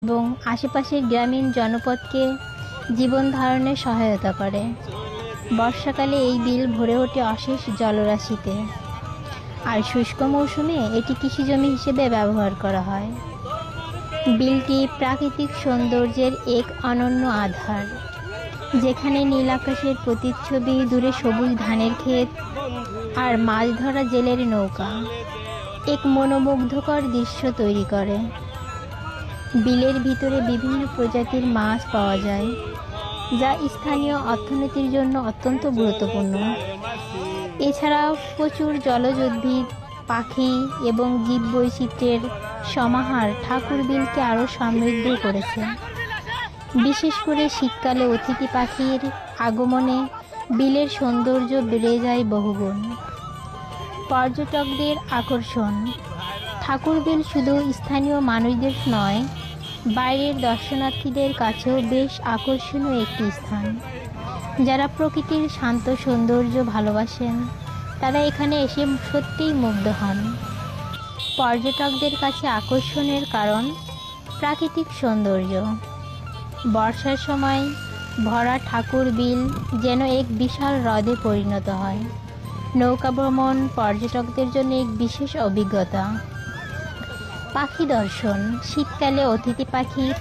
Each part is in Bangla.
এবং আশেপাশের গ্রামীণ জনপদকে জীবন ধারণে সহায়তা করে। বর্ষাকালে এই বিল ভরে ওঠে অশেষ জলরাশিতে, আর শুষ্ক মৌসুমে এটি কৃষিজমি হিসেবে ব্যবহার করা হয়। বিলটি প্রাকৃতিক সৌন্দর্যের এক অনন্য আধার, যেখানে নীল আকাশের প্রতিচ্ছবি, দূরে সবুজ ধানের ক্ষেত আর মাছ ধরা জেলের নৌকা এক মনোমুগ্ধকর দৃশ্য তৈরি করে। বিলের ভিতরে বিভিন্ন প্রজাতির মাছ পাওয়া যায়, যা স্থানীয় অর্থনীতির জন্য অত্যন্ত গুরুত্বপূর্ণ। এছাড়াও প্রচুর জলজ উদ্ভিদ, পাখি এবং জীববৈচিত্র্যের সমাহার ঠাকুর বিলকে আরও সমৃদ্ধ করেছে। বিশেষ করে শীতকালে অতিথি পাখির আগমনে বিলের সৌন্দর্য বেড়ে যায় বহুগুণ। পর্যটকদের আকর্ষণ। ঠাকুর বিল শুধু স্থানীয় মানুষদের নয়, বাইরের দর্শনার্থীদের কাছেও বেশ আকর্ষণীয় একটি স্থান। যারা প্রকৃতির শান্ত সৌন্দর্য ভালোবাসেন, তারা এখানে এসে সত্যিই মুগ্ধ হন। পর্যটকদের কাছে আকর্ষণের কারণ প্রাকৃতিক সৌন্দর্য। বর্ষার সময় ভরা ঠাকুর বিল যেন এক বিশাল হ্রদে পরিণত হয়। নৌকা ভ্রমণ পর্যটকদের জন্য এক বিশেষ অভিজ্ঞতা। পাখি দর্শন। শীতকালে অতিথি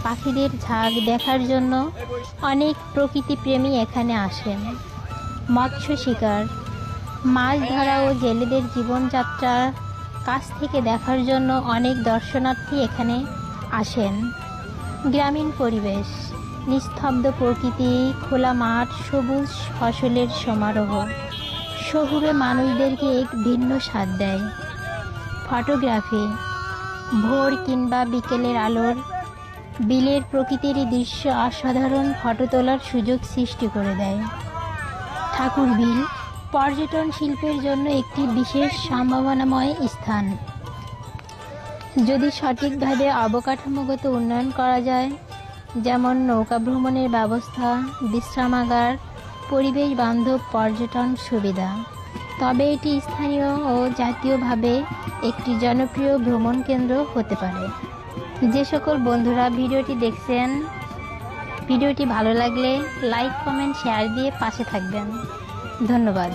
পাখিদের ঝাঁক দেখার জন্য অনেক প্রকৃতিপ্রেমী এখানে আসেন। মৎস্য শিকার। মাছ ধরা ও জেলেদের জীবনযাত্রা কাছ থেকে দেখার জন্য অনেক দর্শনার্থী এখানে আসেন। গ্রামীণ পরিবেশ। নিস্তব্ধ প্রকৃতি, খোলা মাঠ, সবুজ ফসলের সমারোহ শহুরে মানুষদেরকে এক ভিন্ন স্বাদ দেয়। ফটোগ্রাফি। ভোর কিংবা বিকেলের আলোর বিলের প্রকৃতির দৃশ্য অসাধারণ ফটো তোলার সুযোগ সৃষ্টি করে দেয়। ঠাকুর বিল পর্যটন শিল্পের জন্য একটি বিশেষ সম্ভাবনাময় স্থান। যদি সঠিকভাবে অবকাঠামোগত উন্নয়ন করা যায়, যেমন নৌকা ভ্রমণের ব্যবস্থা, বিশ্রামাগার, পরিবেশ বান্ধব পর্যটন সুবিধা, তবে এটি স্থানীয় ও জাতীয়ভাবে একটি জনপ্রিয় ভ্রমণ কেন্দ্র হতে পারে। যে সকল বন্ধুরা ভিডিওটি দেখছেন, ভিডিওটি ভালো লাগলে লাইক, কমেন্ট, শেয়ার দিয়ে পাশে থাকবেন। ধন্যবাদ।